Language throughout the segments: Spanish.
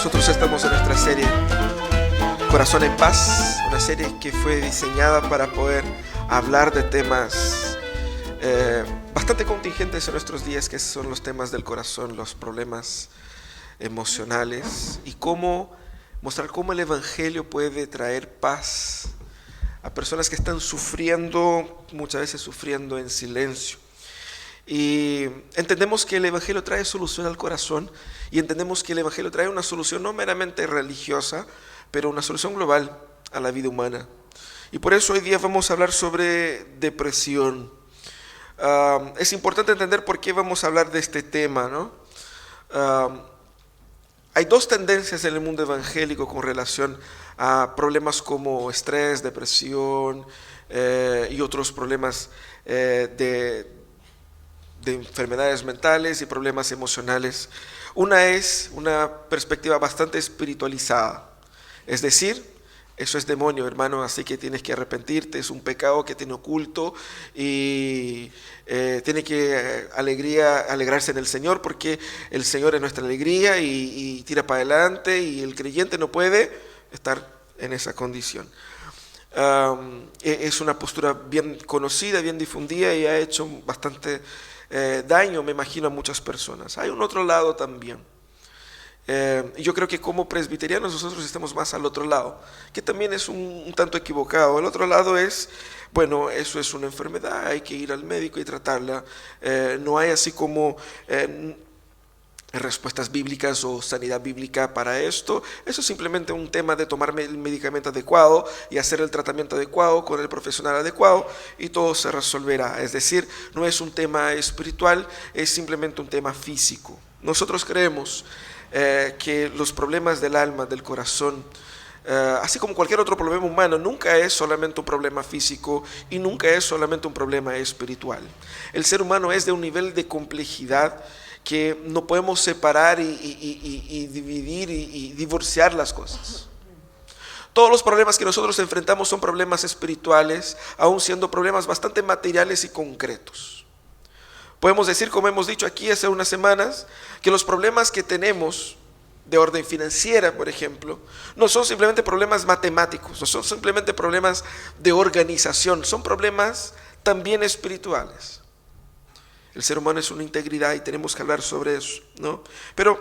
Nosotros estamos en nuestra serie Corazón en Paz, una serie que fue diseñada para poder hablar de temas bastante contingentes en nuestros días, que son los temas del corazón, los problemas emocionales, y mostrar cómo el Evangelio puede traer paz a personas que están sufriendo, muchas veces sufriendo en silencio. Y entendemos que el Evangelio trae solución al corazón, y entendemos que el Evangelio trae una solución no meramente religiosa, pero una solución global a la vida humana. Y por eso hoy día vamos a hablar sobre depresión. Es importante entender por qué vamos a hablar de este tema, ¿no? Hay dos tendencias en el mundo evangélico con relación a problemas como estrés, depresión y otros problemas de enfermedades mentales y problemas emocionales. Una es una perspectiva bastante espiritualizada, es decir, eso es demonio, hermano, así que tienes que arrepentirte, es un pecado que tiene oculto y tiene que alegrarse en el Señor, porque el Señor es nuestra alegría y tira para adelante, y el creyente no puede estar en esa condición. Es una postura bien conocida, bien difundida, y ha hecho bastante daño, me imagino, a muchas personas. Hay un otro lado también. Yo creo que como presbiterianos nosotros estamos más al otro lado, que también es un tanto equivocado. El otro lado es, bueno, eso es una enfermedad, hay que ir al médico y tratarla. No hay así como respuestas bíblicas o sanidad bíblica para esto. Eso es simplemente un tema de tomar el medicamento adecuado y hacer el tratamiento adecuado con el profesional adecuado, y todo se resolverá. Es decir, no es un tema espiritual, es simplemente un tema físico. Nosotros creemos que los problemas del alma, del corazón, así como cualquier otro problema humano, nunca es solamente un problema físico y nunca es solamente un problema espiritual. El ser humano es de un nivel de complejidad que no podemos separar y dividir y divorciar las cosas. Todos los problemas que nosotros enfrentamos son problemas espirituales, aun siendo problemas bastante materiales y concretos. Podemos decir, como hemos dicho aquí hace unas semanas, que los problemas que tenemos de orden financiera, por ejemplo, no son simplemente problemas matemáticos, no son simplemente problemas de organización, son problemas también espirituales. El ser humano es una integridad y tenemos que hablar sobre eso, ¿no? Pero,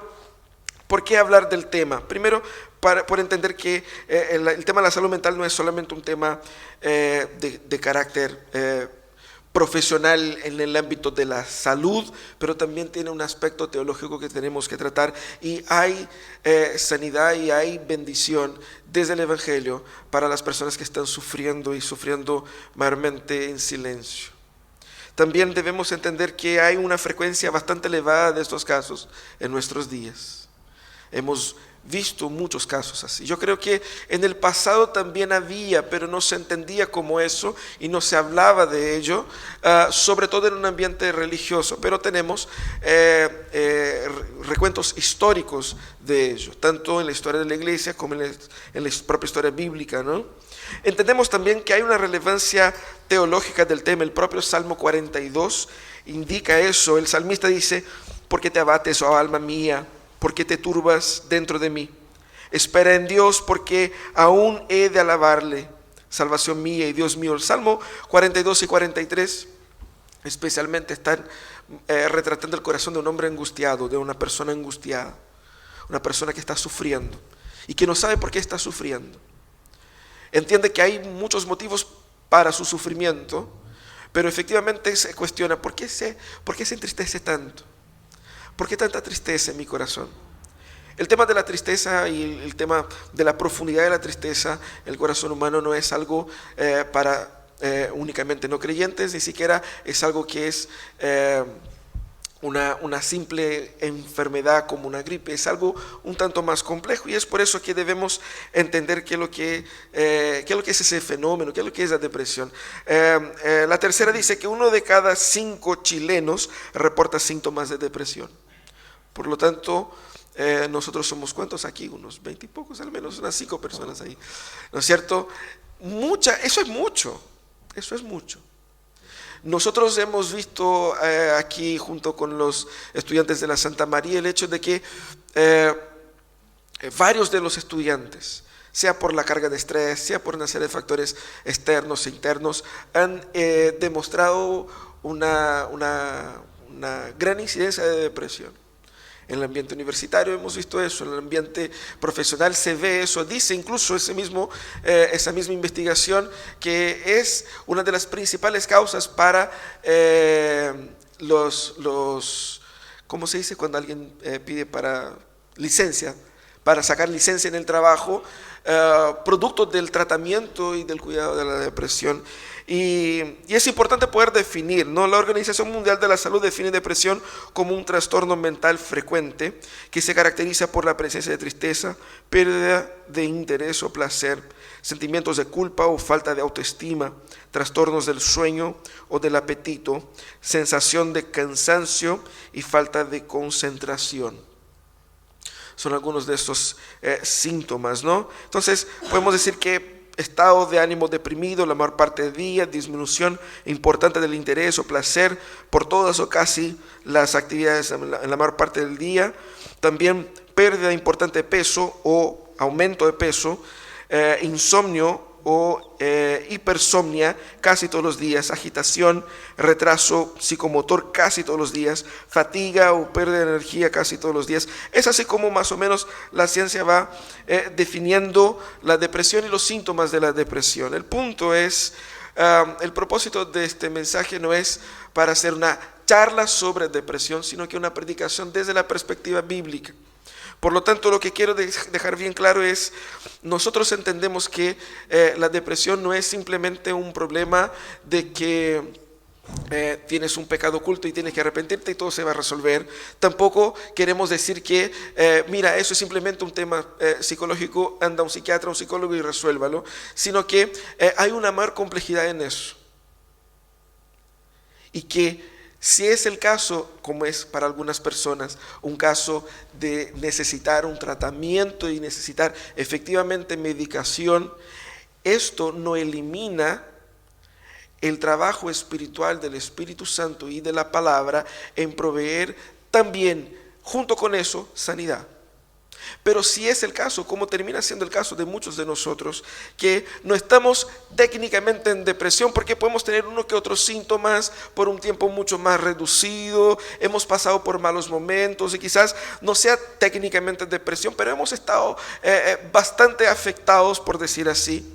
¿por qué hablar del tema? Primero, por entender que el tema de la salud mental no es solamente un tema de carácter profesional en el ámbito de la salud, pero también tiene un aspecto teológico que tenemos que tratar, y hay sanidad y hay bendición desde el Evangelio para las personas que están sufriendo y sufriendo mayormente en silencio. También debemos entender que hay una frecuencia bastante elevada de estos casos en nuestros días. Hemos visto muchos casos así. Yo creo que en el pasado también había, pero no se entendía como eso y no se hablaba de ello, sobre todo en un ambiente religioso, pero tenemos recuentos históricos de ello, tanto en la historia de la iglesia como en la propia historia bíblica, ¿no? Entendemos también que hay una relevancia teológica del tema. El propio Salmo 42 indica eso. El salmista dice: ¿por qué te abates, oh alma mía? ¿Por qué te turbas dentro de mí? Espera en Dios, porque aún he de alabarle, salvación mía y Dios mío. El Salmo 42 y 43 especialmente están retratando el corazón de un hombre angustiado, de una persona angustiada, una persona que está sufriendo y que no sabe por qué está sufriendo. Entiende que hay muchos motivos para su sufrimiento, pero efectivamente se cuestiona: ¿por qué se entristece tanto? ¿Por qué tanta tristeza en mi corazón? El tema de la tristeza y el tema de la profundidad de la tristeza en el corazón humano no es algo para únicamente no creyentes, ni siquiera es algo que es una simple enfermedad como una gripe. Es algo un tanto más complejo, y es por eso que debemos entender qué es lo que es ese fenómeno, qué es lo que es la depresión. La tercera dice que 1 de cada 5 chilenos reporta síntomas de depresión. Por lo tanto, nosotros somos, ¿cuántos aquí? Unos 20 y pocos, al menos unas 5 personas ahí, ¿no es cierto? Eso es mucho. Nosotros hemos visto aquí junto con los estudiantes de la Santa María el hecho de que varios de los estudiantes, sea por la carga de estrés, sea por una serie de factores externos e internos, han demostrado una gran incidencia de depresión. En el ambiente universitario hemos visto eso, en el ambiente profesional se ve eso, dice incluso esa misma investigación que es una de las principales causas para ¿cómo se dice cuando alguien pide para licencia? Para sacar licencia en el trabajo, producto del tratamiento y del cuidado de la depresión. Y es importante poder definir, ¿no? La Organización Mundial de la Salud define depresión como un trastorno mental frecuente que se caracteriza por la presencia de tristeza, pérdida de interés o placer, sentimientos de culpa o falta de autoestima, trastornos del sueño o del apetito, sensación de cansancio y falta de concentración. Son algunos de estos síntomas, ¿no? Entonces, podemos decir que estado de ánimo deprimido la mayor parte del día, disminución importante del interés o placer por todas o casi las actividades en la mayor parte del día, también pérdida importante de peso o aumento de peso, insomnio o hipersomnia casi todos los días, agitación, retraso psicomotor casi todos los días, fatiga o pérdida de energía casi todos los días. Es así como más o menos la ciencia va definiendo la depresión y los síntomas de la depresión. El punto es, el propósito de este mensaje no es para hacer una charla sobre depresión, sino que una predicación desde la perspectiva bíblica. Por lo tanto, lo que quiero dejar bien claro es, nosotros entendemos que la depresión no es simplemente un problema de que tienes un pecado oculto y tienes que arrepentirte y todo se va a resolver. Tampoco queremos decir que, mira, eso es simplemente un tema psicológico, anda a un psiquiatra, un psicólogo y resuélvalo, sino que hay una mayor complejidad en eso. Y que si es el caso, como es para algunas personas, un caso de necesitar un tratamiento y necesitar efectivamente medicación, esto no elimina el trabajo espiritual del Espíritu Santo y de la palabra en proveer también, junto con eso, sanidad. Pero si es el caso, como termina siendo el caso de muchos de nosotros, que no estamos técnicamente en depresión porque podemos tener uno que otros síntomas por un tiempo mucho más reducido, hemos pasado por malos momentos y quizás no sea técnicamente depresión, pero hemos estado bastante afectados, por decir así.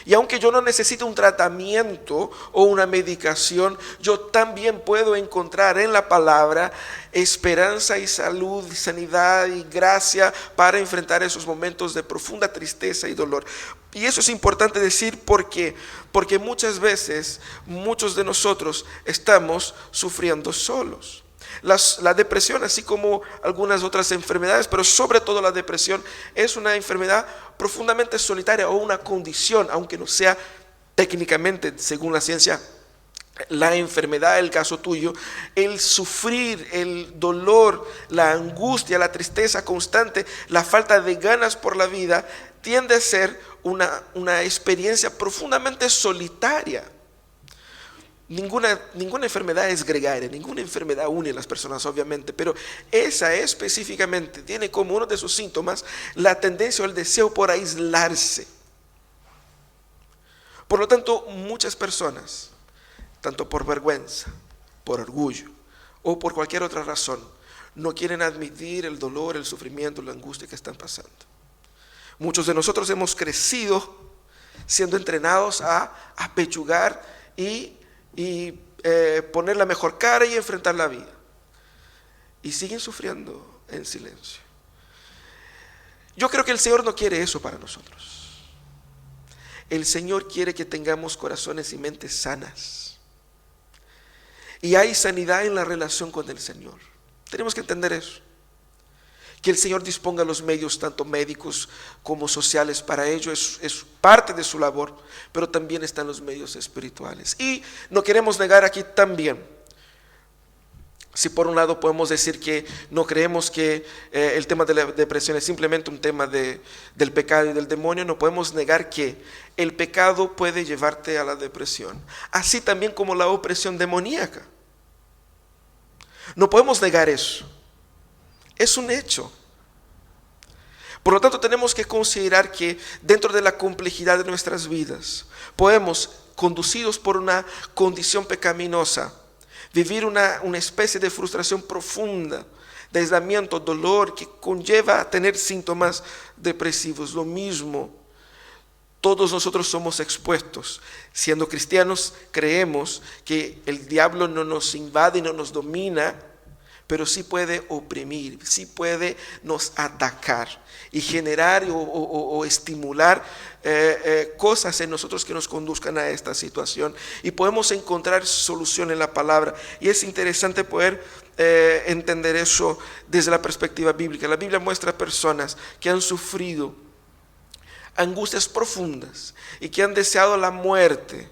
Y aunque yo no necesite un tratamiento o una medicación, yo también puedo encontrar en la palabra esperanza y salud, y sanidad y gracia para enfrentar esos momentos de profunda tristeza y dolor. Y eso es importante decir porque muchas veces muchos de nosotros estamos sufriendo solos. La depresión, así como algunas otras enfermedades, pero sobre todo la depresión, es una enfermedad profundamente solitaria o una condición, aunque no sea técnicamente, según la ciencia, la enfermedad, el caso tuyo. El sufrir, el dolor, la angustia, la tristeza constante, la falta de ganas por la vida, tiende a ser una experiencia profundamente solitaria. Ninguna enfermedad es gregaria, ninguna enfermedad une a las personas, obviamente, pero esa específicamente tiene como uno de sus síntomas la tendencia o el deseo por aislarse. Por lo tanto, muchas personas, tanto por vergüenza, por orgullo o por cualquier otra razón, no quieren admitir el dolor, el sufrimiento, la angustia que están pasando. Muchos de nosotros hemos crecido siendo entrenados a apechugar y poner la mejor cara y enfrentar la vida. Y siguen sufriendo en silencio. Yo creo que el Señor no quiere eso para nosotros. El Señor quiere que tengamos corazones y mentes sanas. Y hay sanidad en la relación con el Señor. Tenemos que entender eso. Que el Señor disponga los medios, tanto médicos como sociales, para ello es parte de su labor, pero también están los medios espirituales. Y no queremos negar aquí también, si por un lado podemos decir que no creemos que el tema de la depresión es simplemente un tema del pecado y del demonio, no podemos negar que el pecado puede llevarte a la depresión, así también como la opresión demoníaca. No podemos negar eso. Es un hecho. Por lo tanto, tenemos que considerar que dentro de la complejidad de nuestras vidas, podemos, conducidos por una condición pecaminosa, vivir una especie de frustración profunda, de aislamiento, dolor, que conlleva a tener síntomas depresivos. Lo mismo, todos nosotros somos expuestos. Siendo cristianos, creemos que el diablo no nos invade y no nos domina, pero sí puede oprimir, sí puede nos atacar y generar o estimular cosas en nosotros que nos conduzcan a esta situación. Y podemos encontrar solución en la palabra. Y es interesante poder entender eso desde la perspectiva bíblica. La Biblia muestra personas que han sufrido angustias profundas y que han deseado la muerte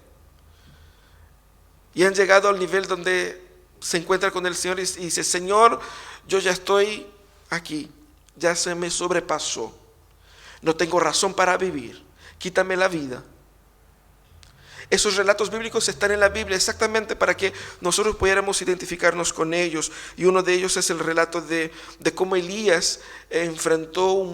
y han llegado al nivel donde se encuentra con el Señor y dice: Señor, yo ya estoy aquí, ya se me sobrepasó, no tengo razón para vivir, quítame la vida. Esos relatos bíblicos están en la Biblia exactamente para que nosotros pudiéramos identificarnos con ellos, y uno de ellos es el relato de cómo Elías enfrentó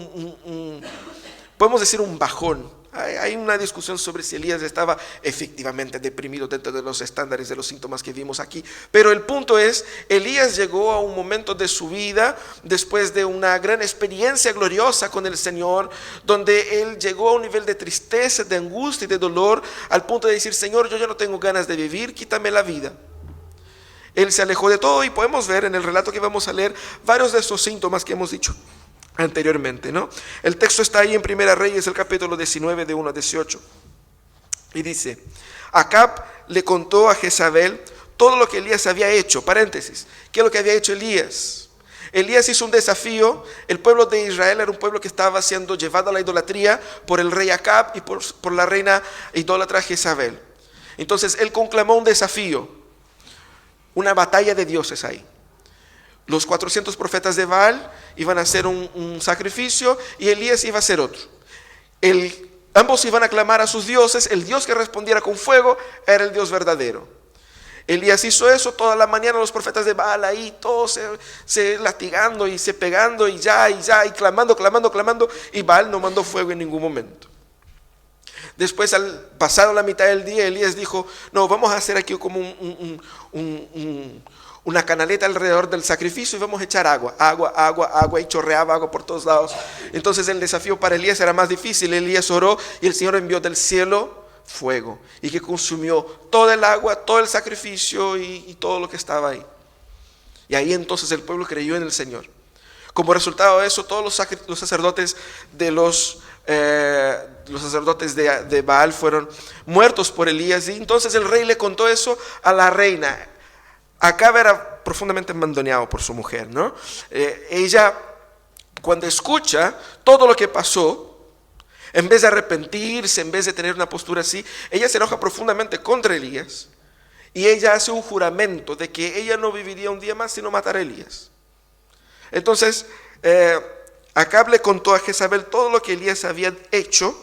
podemos decir un bajón. Hay una discusión sobre si Elías estaba efectivamente deprimido dentro de los estándares de los síntomas que vimos aquí. Pero el punto es, Elías llegó a un momento de su vida, después de una gran experiencia gloriosa con el Señor, donde él llegó a un nivel de tristeza, de angustia y de dolor, al punto de decir: Señor, yo ya no tengo ganas de vivir, quítame la vida. Él se alejó de todo, y podemos ver en el relato que vamos a leer varios de esos síntomas que hemos dicho anteriormente, ¿no? El texto está ahí en Primera Reyes, el capítulo 19, de 1 a 18. Y dice: Acab le contó a Jezabel todo lo que Elías había hecho. Paréntesis, ¿qué es lo que había hecho Elías? Elías hizo un desafío. El pueblo de Israel era un pueblo que estaba siendo llevado a la idolatría por el rey Acab y por la reina idólatra Jezabel. Entonces él conclamó un desafío, una batalla de dioses ahí. Los 400 profetas de Baal iban a hacer un sacrificio, y Elías iba a hacer otro. Ambos iban a clamar a sus dioses. El Dios que respondiera con fuego era el Dios verdadero. Elías hizo eso toda la mañana. Los profetas de Baal ahí, todos se latigando y se pegando, y clamando, y Baal no mandó fuego en ningún momento. Después, al pasar la mitad del día, Elías dijo: no, vamos a hacer aquí como una canaleta alrededor del sacrificio, y vamos a echar agua, y chorreaba agua por todos lados. Entonces el desafío para Elías era más difícil. Elías oró, y el Señor envió del cielo fuego, y que consumió toda el agua, todo el sacrificio y todo lo que estaba ahí. Y ahí entonces el pueblo creyó en el Señor. Como resultado de eso, todos los sacerdotes de Baal fueron muertos por Elías. Y entonces el rey le contó eso a la reina. Acab era profundamente mandoneado por su mujer, ¿no? Ella, cuando escucha todo lo que pasó, en vez de arrepentirse, en vez de tener una postura así, ella se enoja profundamente contra Elías, y ella hace un juramento de que ella no viviría un día más sino matar a Elías. Entonces Acab le contó a Jezabel todo lo que Elías había hecho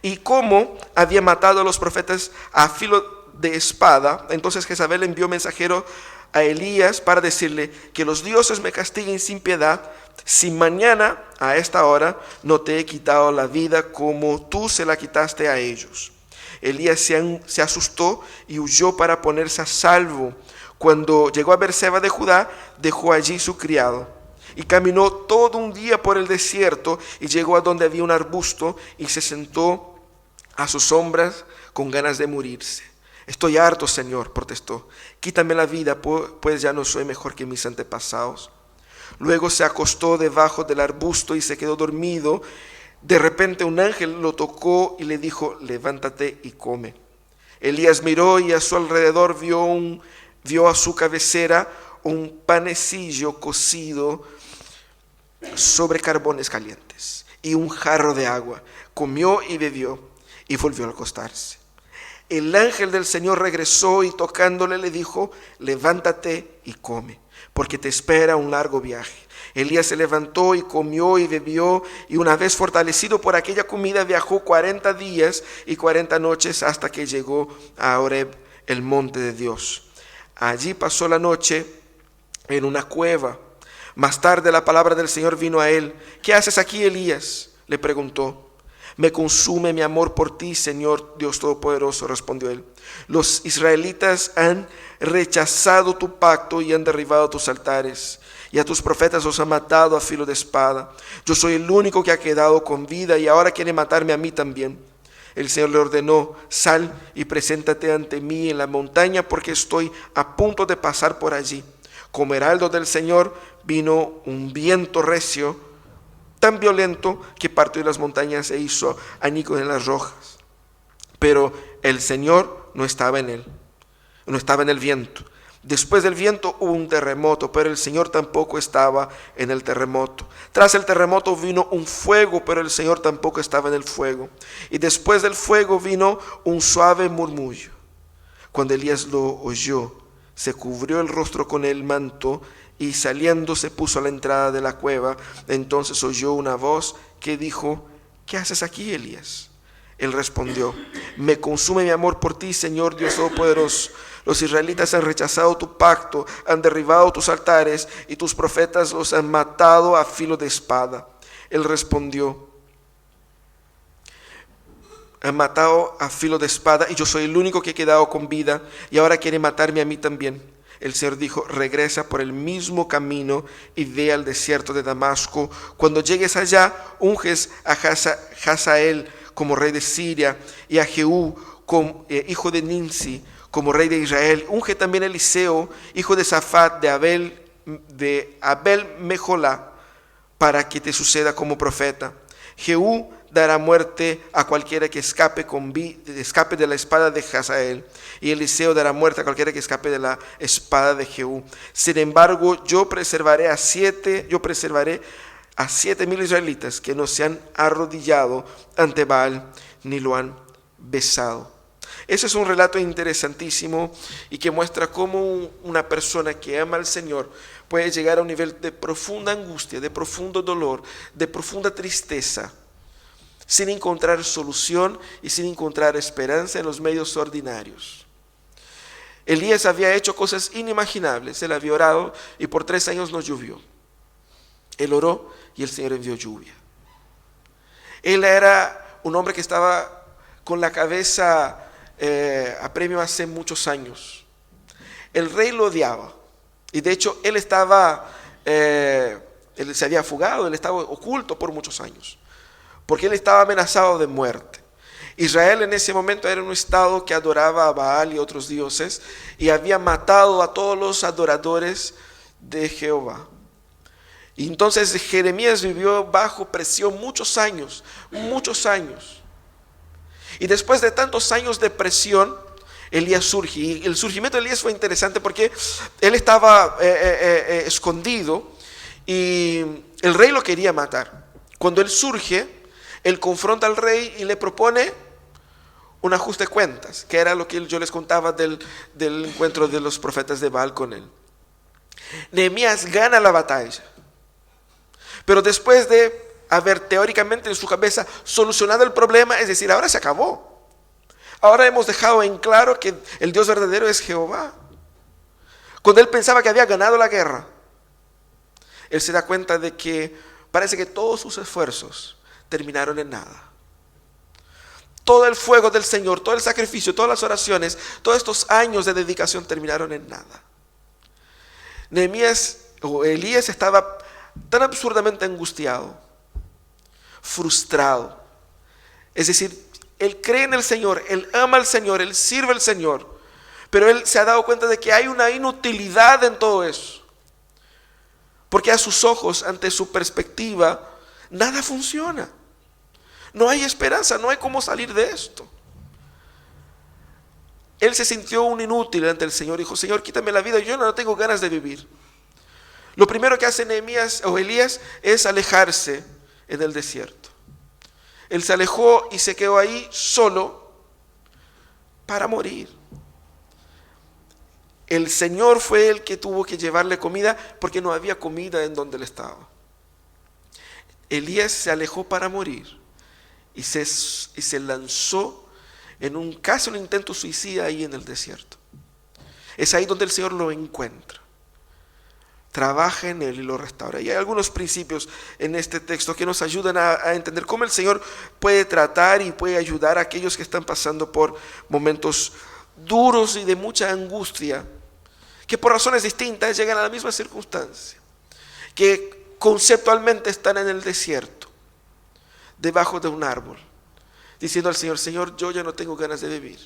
y cómo había matado a los profetas a filo de espada. Entonces Jezabel envió mensajero a Elías para decirle: que los dioses me castiguen sin piedad, si mañana a esta hora no te he quitado la vida como tú se la quitaste a ellos. Elías se asustó y huyó para ponerse a salvo. Cuando llegó a Berseba de Judá, dejó allí su criado y caminó todo un día por el desierto, y llegó a donde había un arbusto y se sentó a sus sombras con ganas de morirse. Estoy harto, Señor, protestó. Quítame la vida, pues ya no soy mejor que mis antepasados. Luego se acostó debajo del arbusto y se quedó dormido. De repente un ángel lo tocó y le dijo: levántate y come. Elías miró, y a su alrededor vio a su cabecera un panecillo cocido sobre carbones calientes y un jarro de agua. Comió y bebió, y volvió a acostarse. El ángel del Señor regresó y tocándole le dijo: levántate y come, porque te espera un largo viaje. Elías se levantó y comió y bebió, y una vez fortalecido por aquella comida viajó 40 días y 40 noches hasta que llegó a Horeb, el monte de Dios. Allí pasó la noche en una cueva. Más tarde la palabra del Señor vino a él: ¿qué haces aquí, Elías? Le preguntó. Me consume mi amor por ti, Señor Dios Todopoderoso, respondió él. Los israelitas han rechazado tu pacto y han derribado tus altares, y a tus profetas los han matado a filo de espada. Yo soy el único que ha quedado con vida y ahora quiere matarme a mí también. El Señor le ordenó, sal y preséntate ante mí en la montaña, porque estoy a punto de pasar por allí. Como heraldo del Señor vino un viento recio, tan violento que partió de las montañas e hizo añicos en las rocas. Pero el Señor no estaba en él, no estaba en el viento. Después del viento hubo un terremoto, pero el Señor tampoco estaba en el terremoto. Tras el terremoto vino un fuego, pero el Señor tampoco estaba en el fuego. Y después del fuego vino un suave murmullo. Cuando Elías lo oyó, se cubrió el rostro con el manto y saliendo se puso a la entrada de la cueva. Entonces oyó una voz que dijo, ¿qué haces aquí, Elías? Él respondió, me consume mi amor por ti, Señor Dios Todopoderoso. Los israelitas han rechazado tu pacto, han derribado tus altares y tus profetas los han matado a filo de espada. Él respondió, han matado a filo de espada y yo soy el único que he quedado con vida y ahora quiere matarme a mí también. El Señor dijo, regresa por el mismo camino y ve al desierto de Damasco. Cuando llegues allá, unges a Hazael como rey de Siria y a Jehú, hijo de Nimsi, como rey de Israel. Unge también a Eliseo, hijo de Safat, de Abel Meholá, para que te suceda como profeta. Jehú dará muerte a cualquiera que escape de la espada de Hazael, y Eliseo dará muerte a cualquiera que escape de la espada de Jehú. Sin embargo, yo preservaré a 7,000 israelitas que no se han arrodillado ante Baal ni lo han besado. Ese es un relato interesantísimo y que muestra cómo una persona que ama al Señor puede llegar a un nivel de profunda angustia, de profundo dolor, de profunda tristeza, sin encontrar solución y sin encontrar esperanza en los medios ordinarios. Elías había hecho cosas inimaginables. Él había orado y por 3 años no llovió. Él oró y el Señor envió lluvia. Él era un hombre que estaba con la cabeza a premio hace muchos años. El rey lo odiaba y de hecho él se había fugado, él estaba oculto por muchos años porque él estaba amenazado de muerte. Israel en ese momento era un estado que adoraba a Baal y otros dioses y había matado a todos los adoradores de Jehová. Y entonces Jeremías vivió bajo presión muchos años. Y después de tantos años de presión, Elías surge. Y el surgimiento de Elías fue interesante porque él estaba escondido y el rey lo quería matar. Cuando él surge, él confronta al rey y le propone un ajuste de cuentas, que era lo que yo les contaba del encuentro de los profetas de Baal con él. Nehemías gana la batalla, pero después de haber teóricamente en su cabeza solucionado el problema, es decir, ahora se acabó. Ahora hemos dejado en claro que el Dios verdadero es Jehová. Cuando él pensaba que había ganado la guerra, él se da cuenta de que parece que todos sus esfuerzos terminaron en nada. Todo el fuego del Señor, todo el sacrificio, todas las oraciones, todos estos años de dedicación terminaron en nada. Elías estaba tan absurdamente angustiado, frustrado. Es decir, él cree en el Señor, él ama al Señor, él sirve al Señor, pero él se ha dado cuenta de que hay una inutilidad en todo eso. Porque a sus ojos, ante su perspectiva, nada funciona. No hay esperanza, no hay cómo salir de esto. Él se sintió un inútil ante el Señor. Dijo, Señor, quítame la vida, yo no tengo ganas de vivir. Lo primero que hace Elías es alejarse en el desierto. Él se alejó y se quedó ahí solo para morir. El Señor fue el que tuvo que llevarle comida porque no había comida en donde él estaba. Elías se alejó para morir y se lanzó en casi un intento suicida ahí en el desierto. Es ahí donde el Señor lo encuentra. trabaja en él y lo restaura. Y hay algunos principios en este texto que nos ayudan a entender cómo el Señor puede tratar y puede ayudar a aquellos que están pasando por momentos duros y de mucha angustia, que por razones distintas llegan a la misma circunstancia, que conceptualmente están en el desierto, debajo de un árbol, diciendo al Señor: Señor, yo ya no tengo ganas de vivir,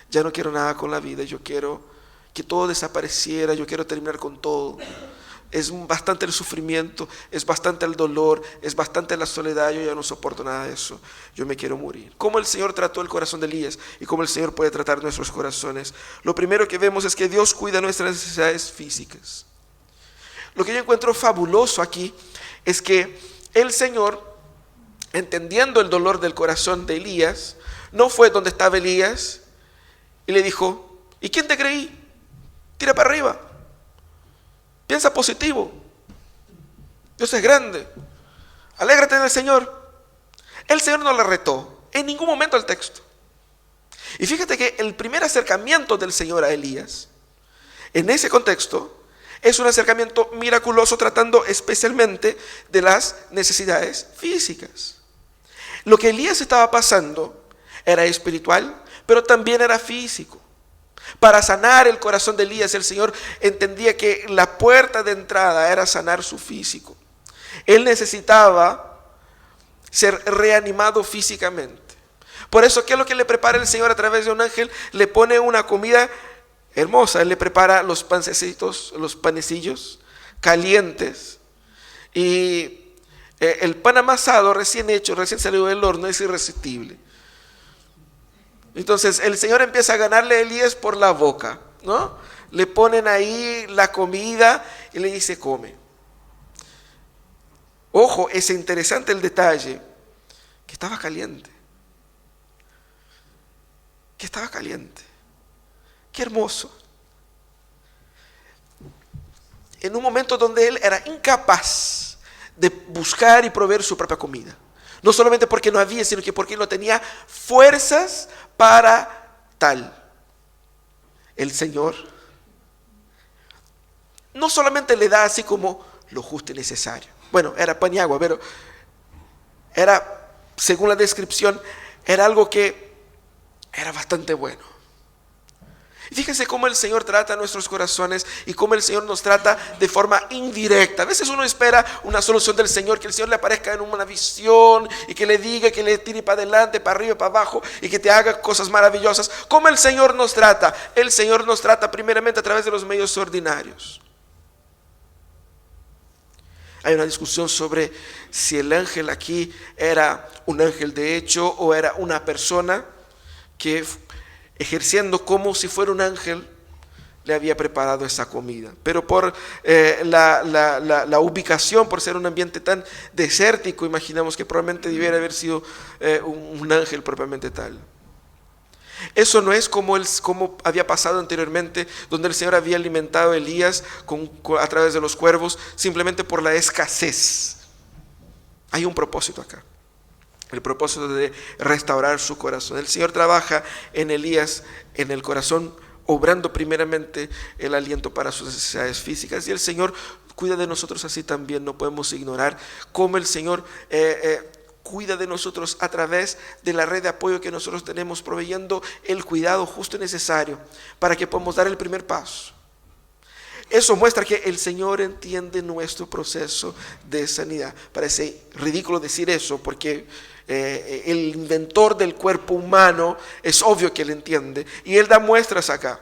ya no quiero nada con la vida, yo quiero que todo desapareciera, yo quiero terminar con todo. Es bastante el sufrimiento, es bastante el dolor, es bastante la soledad, yo ya no soporto nada de eso, yo me quiero morir. ¿Cómo el Señor trató el corazón de Elías y cómo el Señor puede tratar nuestros corazones? Lo primero que vemos es que Dios cuida nuestras necesidades físicas. Lo que yo encuentro fabuloso aquí es que el Señor, entendiendo el dolor del corazón de Elías, no fue donde estaba Elías y le dijo: ¿y quién te creí? Tira para arriba, piensa positivo, Dios es grande, alégrate en el Señor. El Señor no le retó en ningún momento al texto. Y fíjate que el primer acercamiento del Señor a Elías, en ese contexto, es un acercamiento miraculoso, tratando especialmente de las necesidades físicas. Lo que Elías estaba pasando era espiritual, pero también era físico. Para sanar el corazón de Elías, el Señor entendía que la puerta de entrada era sanar su físico. Él necesitaba ser reanimado físicamente. Por eso, ¿qué es lo que le prepara el Señor a través de un ángel? Le pone una comida hermosa. Él le prepara los pancecitos, los panecillos calientes. Y el pan amasado recién hecho, recién salido del horno, es irresistible. Entonces el Señor empieza a ganarle a Elías por la boca, ¿no? Le ponen ahí la comida y le dice: come. Ojo, es interesante el detalle, que estaba caliente. Que estaba caliente. Qué hermoso. En un momento donde él era incapaz de buscar y proveer su propia comida. No solamente porque no había, sino que porque no tenía fuerzas para tal. El Señor no solamente le da así como lo justo y necesario. Bueno, era pan y agua, pero era, según la descripción, era algo que era bastante bueno. Fíjense cómo el Señor trata a nuestros corazones y cómo el Señor nos trata de forma indirecta. A veces uno espera una solución del Señor, que el Señor le aparezca en una visión y que le diga, que le tire para adelante, para arriba, para abajo y que te haga cosas maravillosas. ¿Cómo el Señor nos trata? El Señor nos trata primeramente a través de los medios ordinarios. Hay una discusión sobre si el ángel aquí era un ángel de hecho o era una persona que, ejerciendo como si fuera un ángel, le había preparado esa comida. Pero por la ubicación, por ser un ambiente tan desértico, imaginamos que probablemente debiera haber sido un ángel propiamente tal. Eso no es como había pasado anteriormente, donde el Señor había alimentado a Elías a través de los cuervos, simplemente por la escasez. Hay un propósito acá. El propósito de restaurar su corazón. El Señor trabaja en Elías, en el corazón, obrando primeramente el aliento para sus necesidades físicas. Y el Señor cuida de nosotros así también. No podemos ignorar cómo el Señor cuida de nosotros a través de la red de apoyo que nosotros tenemos, proveyendo el cuidado justo y necesario para que podamos dar el primer paso. Eso muestra que el Señor entiende nuestro proceso de sanidad. Parece ridículo decir eso porque el inventor del cuerpo humano es obvio que Él entiende y Él da muestras acá.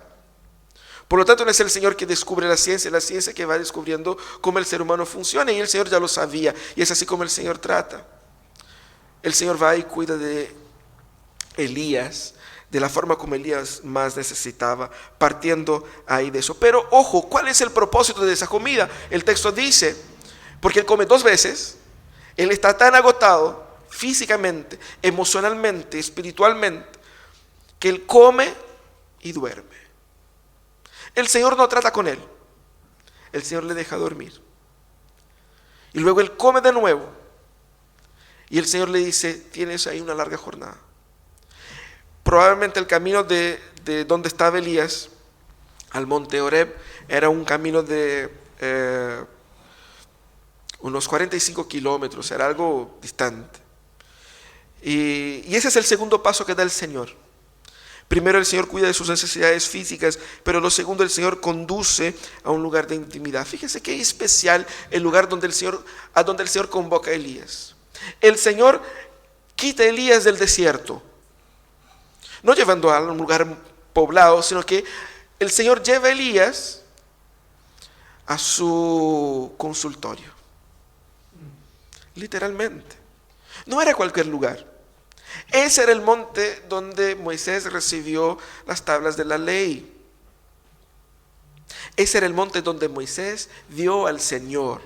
Por lo tanto, no es el Señor que descubre la ciencia que va descubriendo cómo el ser humano funciona, y el Señor ya lo sabía, y es así como el Señor trata. El Señor va y cuida de Elías de la forma como Elías más necesitaba, partiendo ahí de eso. Pero ojo, ¿cuál es el propósito de esa comida? El texto dice, porque él come 2 veces, él está tan agotado físicamente, emocionalmente, espiritualmente, que él come y duerme. El Señor no trata con él, el Señor le deja dormir. Y luego él come de nuevo, y el Señor le dice, tienes ahí una larga jornada. Probablemente el camino de donde estaba Elías al monte Horeb era un camino de unos 45 kilómetros, era algo distante. Y ese es el segundo paso que da el Señor. Primero, el Señor cuida de sus necesidades físicas, pero lo segundo, el Señor conduce a un lugar de intimidad. Fíjese qué especial el lugar a donde el Señor convoca a Elías. El Señor quita a Elías del desierto, no llevando a un lugar poblado, sino que el Señor lleva a Elías a su consultorio. Literalmente. No era cualquier lugar. Ese era el monte donde Moisés recibió las tablas de la ley. Ese era el monte donde Moisés vio al Señor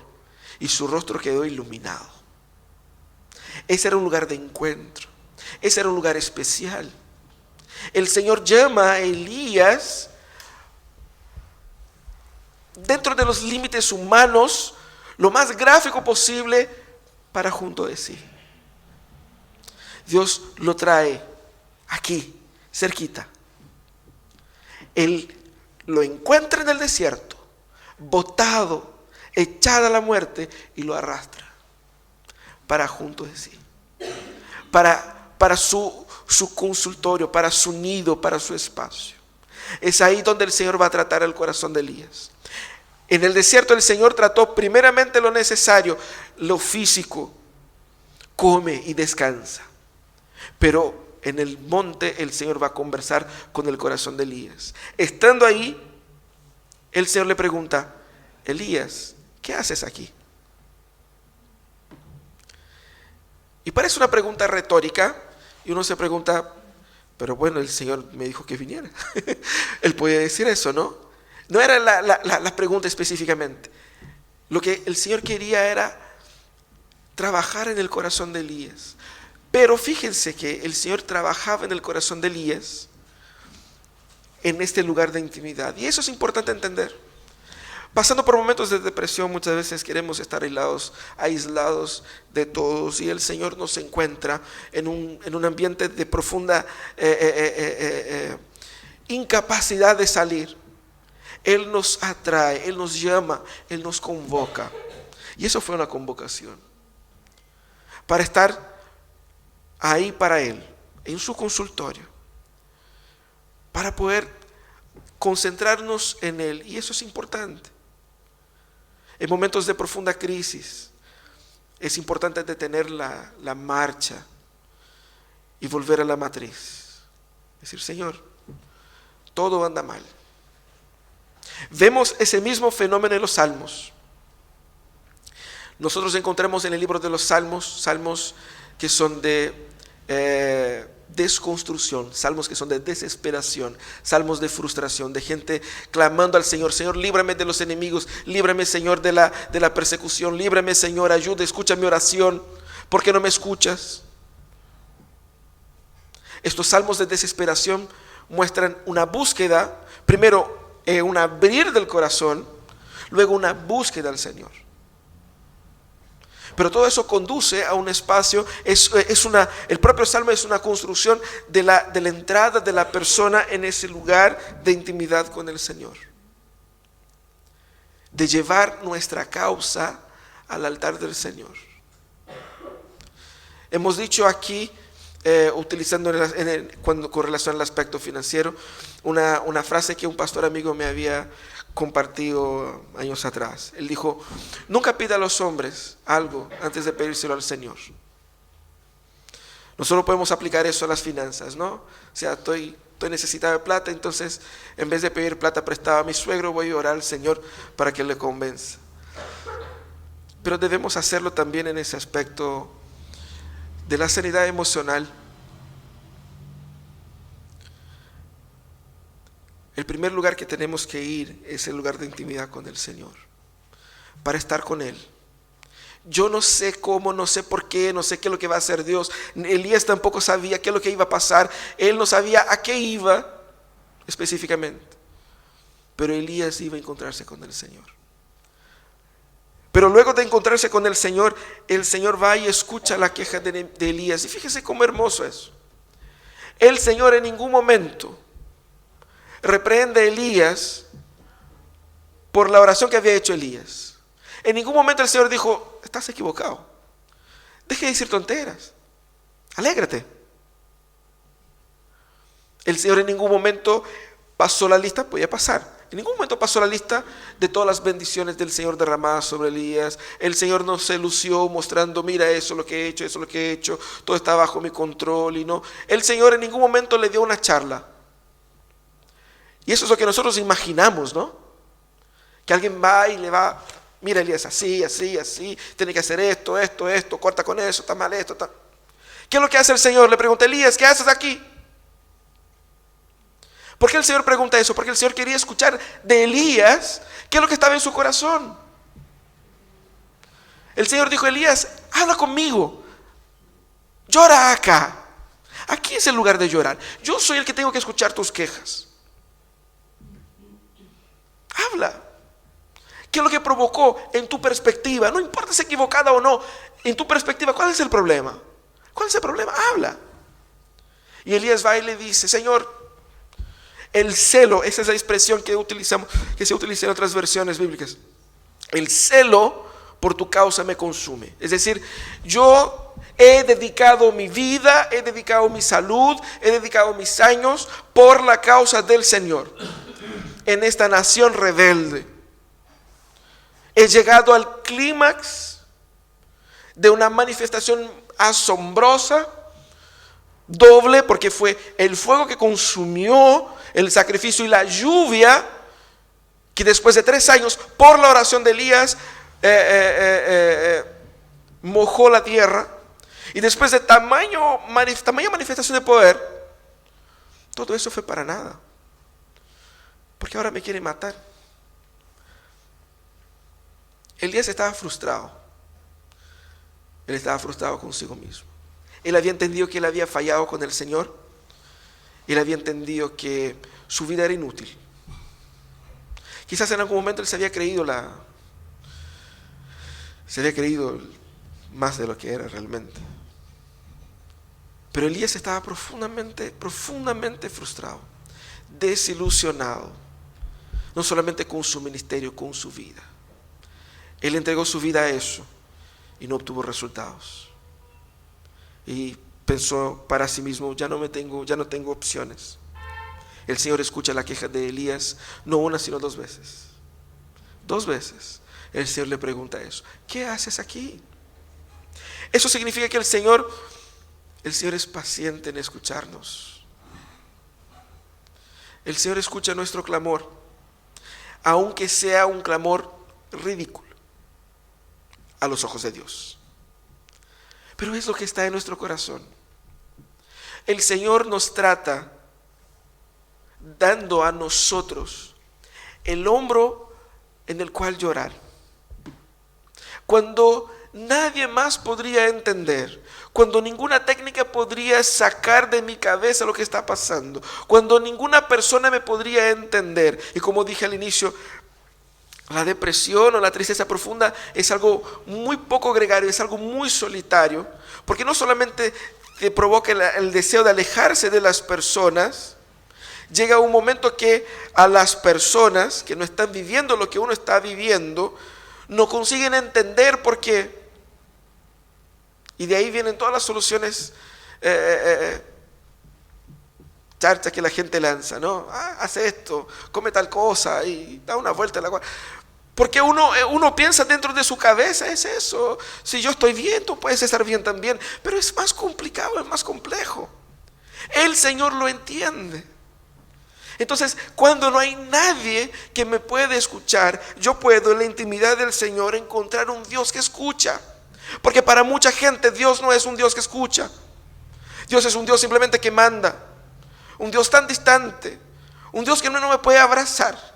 y su rostro quedó iluminado. Ese era un lugar de encuentro. Ese era un lugar especial. El Señor llama a Elías dentro de los límites humanos, lo más gráfico posible, para junto de sí. Dios lo trae aquí, cerquita. Él lo encuentra en el desierto, botado, echado a la muerte, y lo arrastra para junto de sí. Para su consultorio, para su nido, para su espacio. Es ahí donde el Señor va a tratar el corazón de Elías. En el desierto el Señor trató primeramente lo necesario, lo físico. Come y descansa. Pero en el monte el Señor va a conversar con el corazón de Elías. Estando ahí, el Señor le pregunta: Elías, ¿qué haces aquí? Y parece una pregunta retórica, y uno se pregunta: pero bueno, el Señor me dijo que viniera. Él puede decir eso, ¿no? No era la pregunta específicamente. Lo que el Señor quería era trabajar en el corazón de Elías. Pero fíjense que el Señor trabajaba en el corazón de Elías en este lugar de intimidad. Y eso es importante entender. Pasando por momentos de depresión, muchas veces queremos estar aislados de todos, y el Señor nos encuentra en un ambiente de profunda incapacidad de salir. Él nos atrae, Él nos llama, Él nos convoca. Y eso fue una convocación para estar ahí para Él, en su consultorio, para poder concentrarnos en Él. Y eso es importante. En momentos de profunda crisis es importante detener la marcha y volver a la matriz. Decir: Señor, todo anda mal. Vemos ese mismo fenómeno en los Salmos. Nosotros encontramos en el libro de los salmos que son de desconstrucción, salmos que son de desesperación, salmos de frustración, de gente clamando al Señor: Señor, líbrame de los enemigos, líbrame, Señor, de la persecución, líbrame, Señor, ayuda, escucha mi oración. ¿Por qué no me escuchas? Estos salmos de desesperación muestran una búsqueda, primero un abrir del corazón, luego una búsqueda al Señor. Pero todo eso conduce a un espacio, el propio salmo es una construcción de la entrada de la persona en ese lugar de intimidad con el Señor. De llevar nuestra causa al altar del Señor. Hemos dicho aquí, utilizando con relación al aspecto financiero, una frase que un pastor amigo me había compartido años atrás. Él dijo: nunca pida a los hombres algo antes de pedírselo al Señor. Nosotros podemos aplicar eso a las finanzas, ¿no? O sea, estoy necesitado de plata, entonces en vez de pedir plata prestada a mi suegro, voy a orar al Señor para que le convenza. Pero debemos hacerlo también en ese aspecto de la sanidad emocional. El primer lugar que tenemos que ir es el lugar de intimidad con el Señor, para estar con Él. Yo no sé cómo, no sé por qué, no sé qué es lo que va a hacer Dios. Elías tampoco sabía qué es lo que iba a pasar. Él no sabía a qué iba específicamente. Pero Elías iba a encontrarse con el Señor. Pero luego de encontrarse con el Señor va y escucha la queja de Elías. Y fíjese cómo hermoso es. El Señor en ningún momento reprende a Elías por la oración que había hecho Elías. En ningún momento el Señor dijo: estás equivocado, deje de decir tonteras, alégrate. El Señor en ningún momento pasó la lista, podía pasar. En ningún momento pasó la lista de todas las bendiciones del Señor derramadas sobre Elías. El Señor no se lució mostrando: mira, eso es lo que he hecho, eso es lo que he hecho, todo está bajo mi control. Y no, el Señor en ningún momento le dio una charla. Y eso es lo que nosotros imaginamos, ¿no? Que alguien va y le va: mira, Elías, así, así, así, tiene que hacer esto, esto, esto, corta con eso, está mal esto, está. ¿Qué es lo que hace el Señor? Le pregunta: Elías, ¿qué haces aquí? ¿Por qué el Señor pregunta eso? Porque el Señor quería escuchar de Elías qué es lo que estaba en su corazón. El Señor dijo: Elías, habla conmigo, llora acá. Aquí es el lugar de llorar. Yo soy el que tengo que escuchar tus quejas. Habla. ¿Qué es lo que provocó en tu perspectiva? No importa si es equivocada o no. En tu perspectiva, ¿cuál es el problema? ¿Cuál es el problema? Habla. Y Elías va y le dice: Señor, el celo, esa es la expresión que utilizamos, que se utiliza en otras versiones bíblicas. El celo por tu causa me consume. Es decir, yo he dedicado mi vida, he dedicado mi salud, he dedicado mis años por la causa del Señor en esta nación rebelde. He llegado al clímax de una manifestación asombrosa, doble, porque fue el fuego que consumió el sacrificio y la lluvia que después de 3 años, por la oración de Elías, mojó la tierra. Y después de tamaña manifestación de poder, todo eso fue para nada, porque ahora me quiere matar. Elías estaba frustrado. Él estaba frustrado consigo mismo. Él había entendido que él había fallado con el Señor. Él había entendido que su vida era inútil. Quizás en algún momento él se había creído más de lo que era realmente. Pero Elías estaba profundamente frustrado, desilusionado, no solamente con su ministerio, con su vida. Él entregó su vida a eso y no obtuvo resultados. Y pensó para sí mismo: ya no tengo opciones. El Señor escucha la queja de Elías, no una sino 2 veces. 2 veces el Señor le pregunta eso: ¿qué haces aquí? Eso significa que el Señor es paciente en escucharnos. El Señor escucha nuestro clamor, aunque sea un clamor ridículo a los ojos de Dios. Pero es lo que está en nuestro corazón. El Señor nos trata dando a nosotros el hombro en el cual llorar. Cuando nadie más podría entender, cuando ninguna técnica podría sacar de mi cabeza lo que está pasando, cuando ninguna persona me podría entender. Y como dije al inicio, la depresión o la tristeza profunda es algo muy poco gregario, es algo muy solitario, porque no solamente te provoca el deseo de alejarse de las personas. Llega un momento que a las personas que no están viviendo lo que uno está viviendo, no consiguen entender por qué. Y de ahí vienen todas las soluciones charchas que la gente lanza, ¿no? Hace esto, come tal cosa y da una vuelta a la cual. Porque uno piensa dentro de su cabeza: es eso, si yo estoy bien, tú puedes estar bien también. Pero es más complicado, es más complejo. El Señor lo entiende. Entonces, cuando no hay nadie que me puede escuchar, yo puedo en la intimidad del Señor encontrar un Dios que escucha. Porque para mucha gente Dios no es un Dios que escucha. Dios es un Dios simplemente que manda. Un Dios tan distante. Un Dios que no me puede abrazar.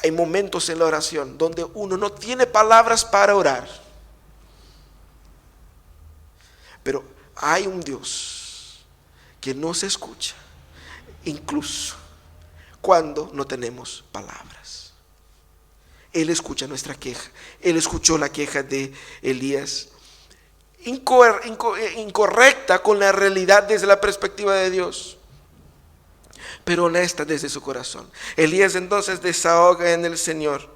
Hay momentos en la oración donde uno no tiene palabras para orar. Pero hay un Dios que nos escucha, incluso cuando no tenemos palabras. Él escucha nuestra queja. Él escuchó la queja de Elías, incorrecta con la realidad desde la perspectiva de Dios. pero honesta desde su corazón. Elías entonces desahoga en el Señor.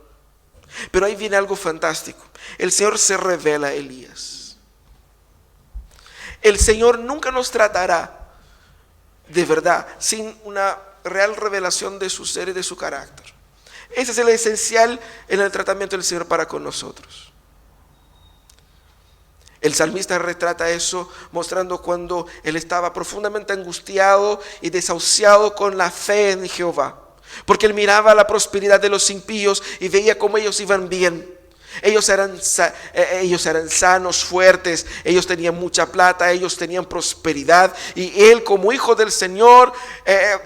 Pero ahí viene algo fantástico. El Señor se revela a Elías. El Señor nunca nos tratará de verdad sin una real revelación de su ser y de su carácter. Ese es el esencial en el tratamiento del Señor para con nosotros. El salmista retrata eso mostrando cuando él estaba profundamente angustiado y desahuciado con la fe en Jehová. Porque él miraba la prosperidad de los impíos y veía cómo ellos iban bien. Ellos eran sanos, fuertes, ellos tenían mucha plata, ellos tenían prosperidad. Y él, como hijo del Señor,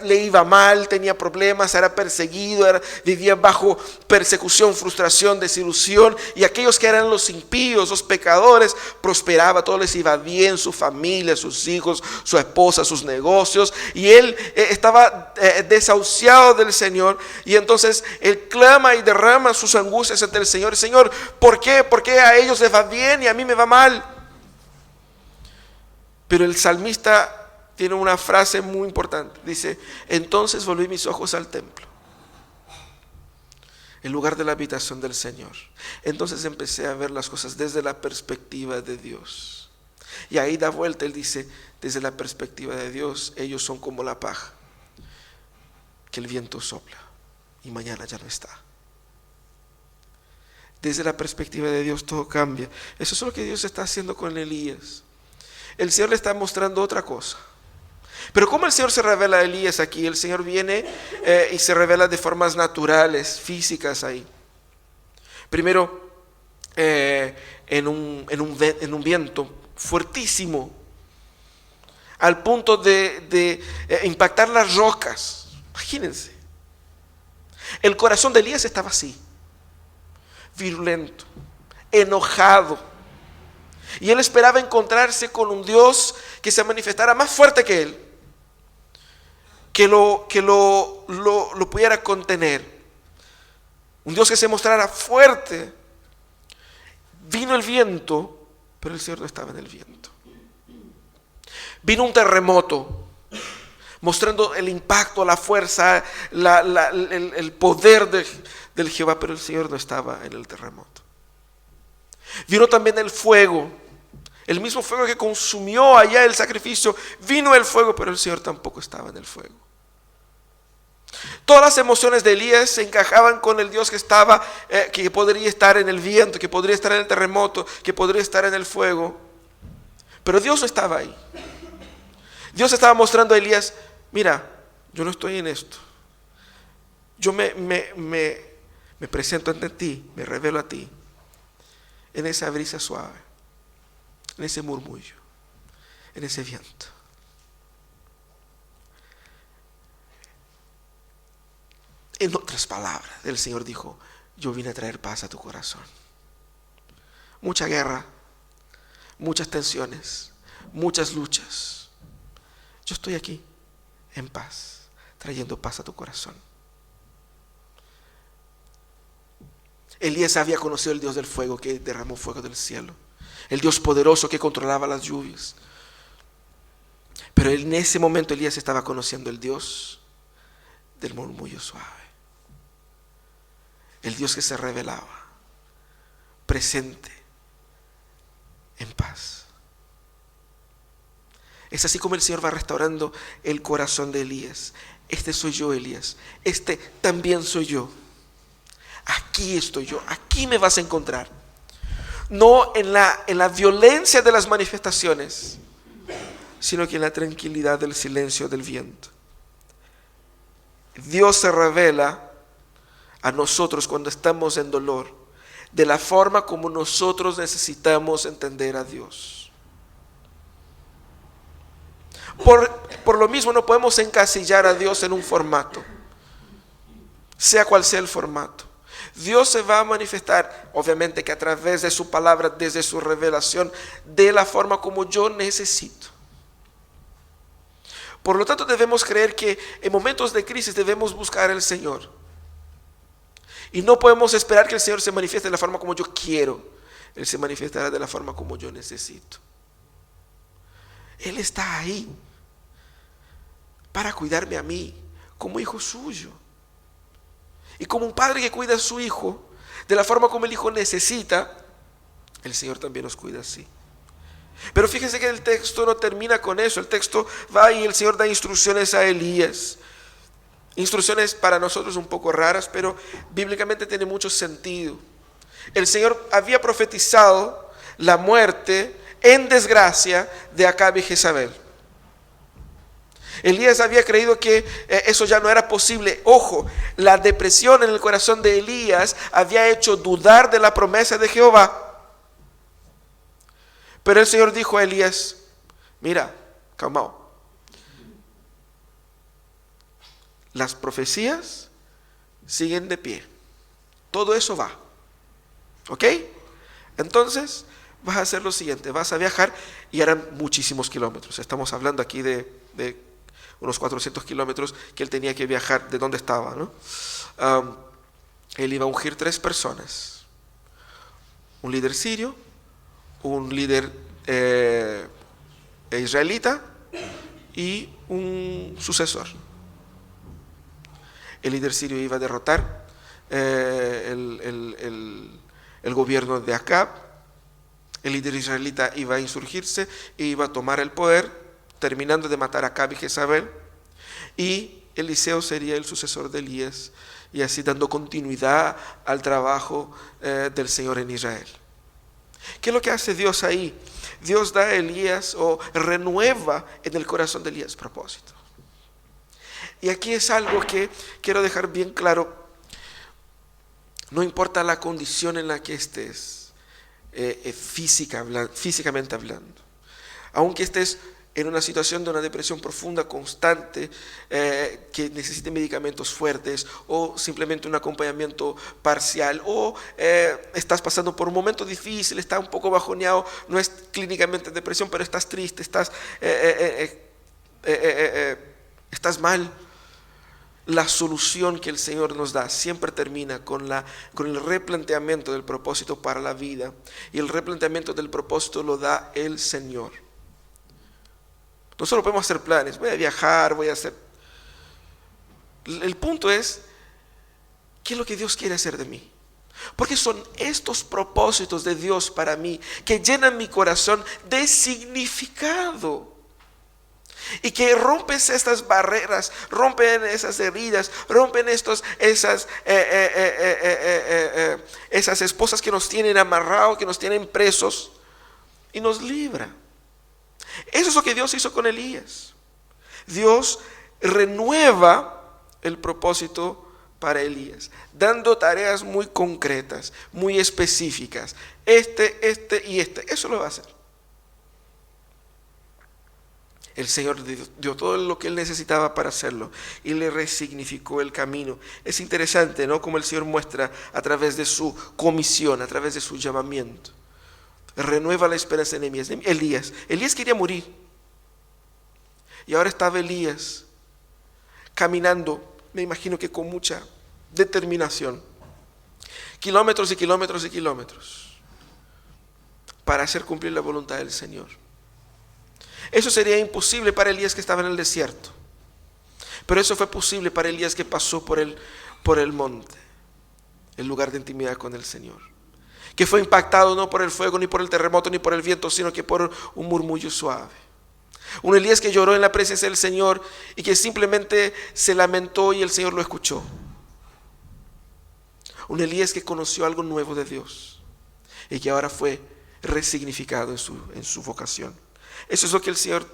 le iba mal, tenía problemas, era perseguido, vivía bajo persecución, frustración, desilusión. Y aquellos que eran los impíos, los pecadores, prosperaba, todo les iba bien, su familia, sus hijos, su esposa, sus negocios. Y él estaba desahuciado del Señor. Y entonces él clama y derrama sus angustias ante el Señor. Señor, ¿por qué? ¿Por qué a ellos les va bien y a mí me va mal? Pero el salmista tiene una frase muy importante. Dice, entonces volví mis ojos al templo, el lugar de la habitación del Señor. Entonces empecé a ver las cosas desde la perspectiva de Dios. Y ahí da vuelta, él dice, desde la perspectiva de Dios, ellos son como la paja, que el viento sopla y mañana ya no está. Desde la perspectiva de Dios todo cambia. Eso es lo que Dios está haciendo con Elías. El Señor le está mostrando otra cosa. Pero ¿cómo el Señor se revela a Elías aquí? El Señor viene y se revela de formas naturales, físicas ahí. Primero, en un viento fuertísimo, al punto de impactar las rocas. Imagínense. El corazón de Elías estaba así, virulento, enojado. Y él esperaba encontrarse con un Dios que se manifestara más fuerte que él, que lo pudiera contener. Un Dios que se mostrara fuerte. Vino el viento, pero el Señor no estaba en el viento. Vino un terremoto, mostrando el impacto, la fuerza, el poder del Jehová, pero el Señor no estaba en el terremoto. Vino también el fuego, el mismo fuego que consumió allá el sacrificio. Vino el fuego, pero el Señor tampoco estaba en el fuego. Todas las emociones de Elías se encajaban con el Dios que estaba, que podría estar en el viento, que podría estar en el terremoto, que podría estar en el fuego. Pero Dios no estaba ahí. Dios estaba mostrando a Elías, mira, yo no estoy en esto. Yo me presento ante ti, me revelo a ti, en esa brisa suave, en ese murmullo, en ese viento. En otras palabras, el Señor dijo, yo vine a traer paz a tu corazón. Mucha guerra, muchas tensiones, muchas luchas. Yo estoy aquí en paz, trayendo paz a tu corazón. Elías había conocido el Dios del fuego que derramó fuego del cielo, el Dios poderoso que controlaba las lluvias. Pero en ese momento Elías estaba conociendo el Dios del murmullo suave, el Dios que se revelaba, presente, en paz. Es así como el Señor va restaurando el corazón de Elías. Este soy yo, Elías. Este también soy yo. Aquí estoy yo. Aquí me vas a encontrar. No en la violencia de las manifestaciones, sino que en la tranquilidad del silencio del viento. Dios se revela a nosotros cuando estamos en dolor, de la forma como nosotros necesitamos entender a Dios. Por lo mismo no podemos encasillar a Dios en un formato, sea cual sea el formato. Dios se va a manifestar, obviamente que a través de su palabra, desde su revelación, de la forma como yo necesito. Por lo tanto debemos creer que en momentos de crisis debemos buscar al Señor. Y no podemos esperar que el Señor se manifieste de la forma como yo quiero. Él se manifestará de la forma como yo necesito. Él está ahí para cuidarme a mí, como hijo suyo. Y como un padre que cuida a su hijo, de la forma como el hijo necesita, el Señor también nos cuida así. Pero fíjense que el texto no termina con eso. El texto va y el Señor da instrucciones a Elías. Instrucciones para nosotros un poco raras, pero bíblicamente tiene mucho sentido. El Señor había profetizado la muerte en desgracia de Acab y Jezabel. Elías había creído que eso ya no era posible. Ojo, la depresión en el corazón de Elías había hecho dudar de la promesa de Jehová. Pero el Señor dijo a Elías: mira, calmao, las profecías siguen de pie, todo eso va, ¿ok? Entonces vas a hacer lo siguiente: vas a viajar, y eran muchísimos kilómetros. Estamos hablando aquí de unos 400 kilómetros que él tenía que viajar de donde estaba, ¿no? Él iba a ungir 3 personas: un líder sirio, un líder israelita y un sucesor. El líder sirio iba a derrotar el gobierno de Acab. El líder israelita iba a insurgirse e iba a tomar el poder, terminando de matar a Acab y Jezabel. Y Eliseo sería el sucesor de Elías, y así dando continuidad al trabajo del Señor en Israel. ¿Qué es lo que hace Dios ahí? Dios da a Elías, o renueva en el corazón de Elías, propósito. Y aquí es algo que quiero dejar bien claro. No importa la condición en la que estés, físicamente hablando, aunque estés en una situación de una depresión profunda, constante, que necesite medicamentos fuertes, o simplemente un acompañamiento parcial, o estás pasando por un momento difícil, estás un poco bajoneado, no es clínicamente depresión, pero estás triste, estás mal. La solución que el Señor nos da siempre termina con el replanteamiento del propósito para la vida, y el replanteamiento del propósito lo da el Señor. No solo podemos hacer planes: voy a viajar, voy a hacer... El punto es, ¿qué es lo que Dios quiere hacer de mí? Porque son estos propósitos de Dios para mí que llenan mi corazón de significado, y que rompen estas barreras, rompen esas heridas, rompen esas esposas que nos tienen amarrados, que nos tienen presos, y nos libra. Eso es lo que Dios hizo con Elías. Dios renueva el propósito para Elías, dando tareas muy concretas, muy específicas. Este y este. Eso lo va a hacer. El Señor dio todo lo que él necesitaba para hacerlo, y le resignificó el camino. Es interesante, ¿no?, como el Señor muestra a través de su comisión, a través de su llamamiento. Renueva la esperanza en Elías. Elías quería morir, y ahora estaba Elías caminando, me imagino que con mucha determinación, kilómetros y kilómetros y kilómetros, para hacer cumplir la voluntad del Señor. Eso sería imposible para Elías, que estaba en el desierto, pero eso fue posible para Elías, que pasó por el monte, el lugar de intimidad con el Señor, que fue impactado no por el fuego, ni por el terremoto, ni por el viento, sino que por un murmullo suave. Un Elías que lloró en la presencia del Señor, y que simplemente se lamentó y el Señor lo escuchó. Un Elías que conoció algo nuevo de Dios, y que ahora fue resignificado en su vocación. Eso es lo que el Señor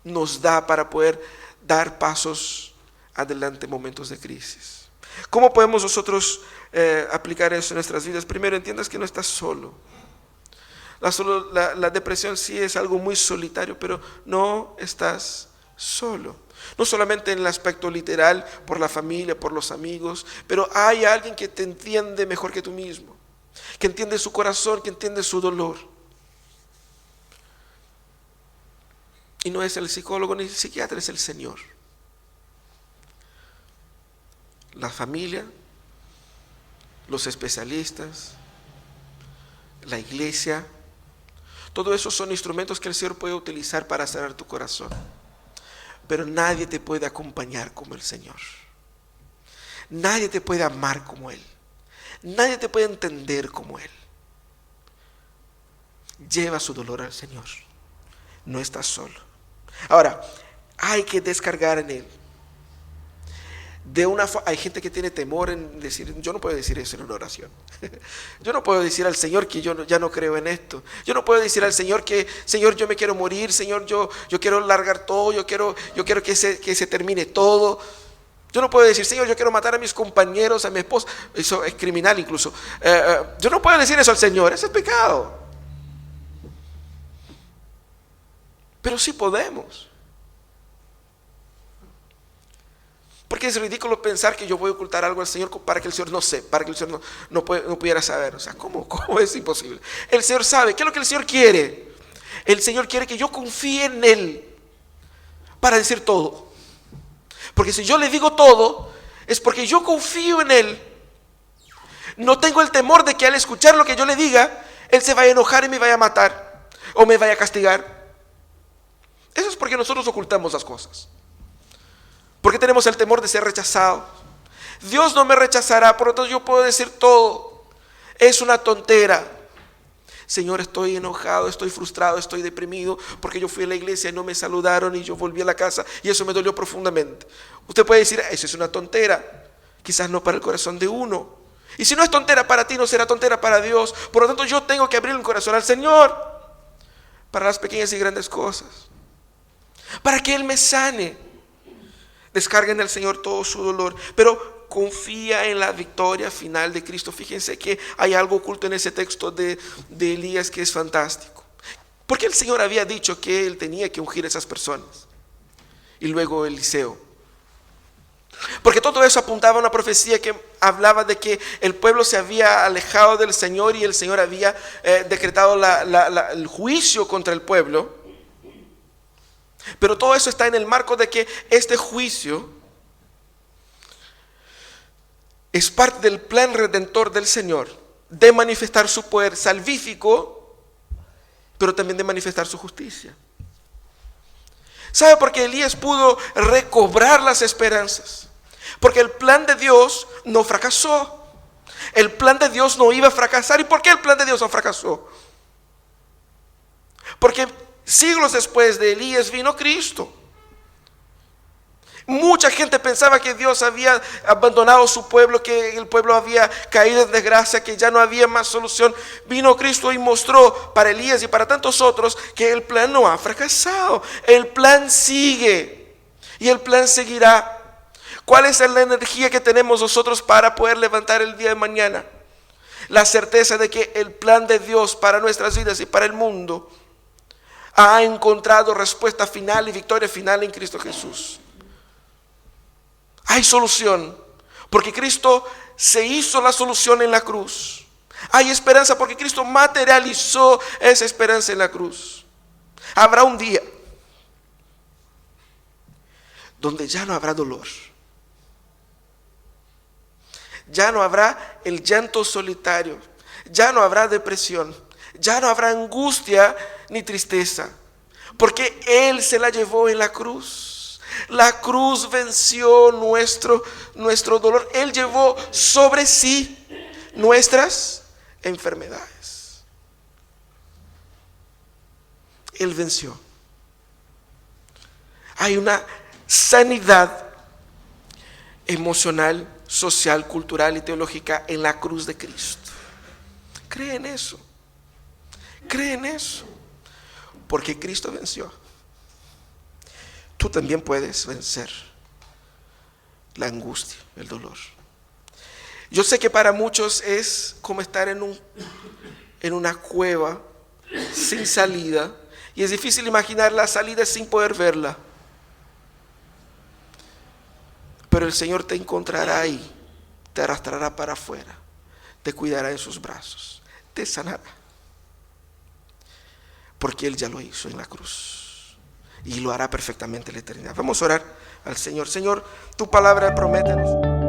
nos da para poder dar pasos adelante en momentos de crisis. ¿Cómo podemos nosotros aplicar eso en nuestras vidas? Primero, entiendas que no estás solo. La depresión sí es algo muy solitario, pero no estás solo. No solamente en el aspecto literal, por la familia, por los amigos, pero hay alguien que te entiende mejor que tú mismo, que entiende su corazón, que entiende su dolor. Y no es el psicólogo ni el psiquiatra, es el Señor. La familia, los especialistas, la iglesia, todo eso son instrumentos que el Señor puede utilizar para sanar tu corazón. pero nadie te puede acompañar como el Señor. Nadie te puede amar como Él. Nadie te puede entender como Él. Lleva su dolor al Señor. No estás solo. Ahora, hay que descargar en Él. Hay gente que tiene temor en decir, yo no puedo decir eso en una oración. Yo no puedo decir al Señor que ya no creo en esto. Yo no puedo decir al Señor que, Señor, yo me quiero morir, Señor, yo quiero largar todo, yo quiero que se termine todo. Yo no puedo decir, Señor, yo quiero matar a mis compañeros, a mi esposa. Eso es criminal incluso. Yo no puedo decir eso al Señor, eso es pecado. Pero sí podemos. Porque es ridículo pensar que yo voy a ocultar algo al Señor para que el Señor no sepa, para que el Señor no pudiera saber. O sea, ¿cómo es imposible? El Señor sabe. ¿Qué es lo que el Señor quiere? El Señor quiere que yo confíe en Él para decir todo. Porque si yo le digo todo, es porque yo confío en Él. No tengo el temor de que al escuchar lo que yo le diga, Él se vaya a enojar y me vaya a matar o me vaya a castigar. Eso es porque nosotros ocultamos las cosas. Porque tenemos el temor de ser rechazados. Dios no me rechazará, por lo tanto yo puedo decir todo. Es una tontera. Señor, estoy enojado, estoy frustrado, estoy deprimido porque yo fui a la iglesia y no me saludaron y yo volví a la casa y eso me dolió profundamente. Usted puede decir, eso es una tontera. Quizás no para el corazón de uno. Y si no es tontera para ti, no será tontera para Dios. Por lo tanto, yo tengo que abrir el corazón al Señor para las pequeñas y grandes cosas. Para que Él me sane. Descarga en el Señor todo su dolor, pero confía en la victoria final de Cristo. Fíjense que hay algo oculto en ese texto de Elías que es fantástico. Porque el Señor había dicho que Él tenía que ungir a esas personas. Y luego Eliseo. Porque todo eso apuntaba a una profecía que hablaba de que el pueblo se había alejado del Señor y el Señor había decretado el juicio contra el pueblo. Pero todo eso está en el marco de que este juicio es parte del plan redentor del Señor, de manifestar su poder salvífico, pero también de manifestar su justicia. ¿Sabe por qué Elías pudo recobrar las esperanzas? Porque el plan de Dios no fracasó. El plan de Dios no iba a fracasar. ¿Y por qué el plan de Dios no fracasó? Porque siglos después de Elías vino Cristo. Mucha gente pensaba que Dios había abandonado su pueblo, que el pueblo había caído en desgracia, que ya no había más solución. Vino Cristo y mostró para Elías y para tantos otros que el plan no ha fracasado. El plan sigue y el plan seguirá. ¿Cuál es la energía que tenemos nosotros para poder levantar el día de mañana? La certeza de que el plan de Dios para nuestras vidas y para el mundo ha encontrado respuesta final y victoria final en Cristo Jesús. Hay solución, porque Cristo se hizo la solución en la cruz. Hay esperanza porque Cristo materializó esa esperanza en la cruz. Habrá un día donde ya no habrá dolor. Ya no habrá el llanto solitario. Ya no habrá depresión. Ya no habrá angustia ni tristeza, porque Él se la llevó en la cruz. La cruz venció nuestro dolor. Él llevó sobre sí nuestras enfermedades. Él venció. Hay una sanidad emocional, social, cultural y teológica en la cruz de Cristo. ¿Cree en eso? ¿Cree en eso? Porque Cristo venció. Tú también puedes vencer la angustia, el dolor. Yo sé que para muchos es como estar en una cueva sin salida, y es difícil imaginar la salida sin poder verla. Pero el Señor te encontrará ahí, te arrastrará para afuera, te cuidará en sus brazos, te sanará. Porque Él ya lo hizo en la cruz y lo hará perfectamente en la eternidad. Vamos a orar al Señor. Señor, tu palabra prométenos.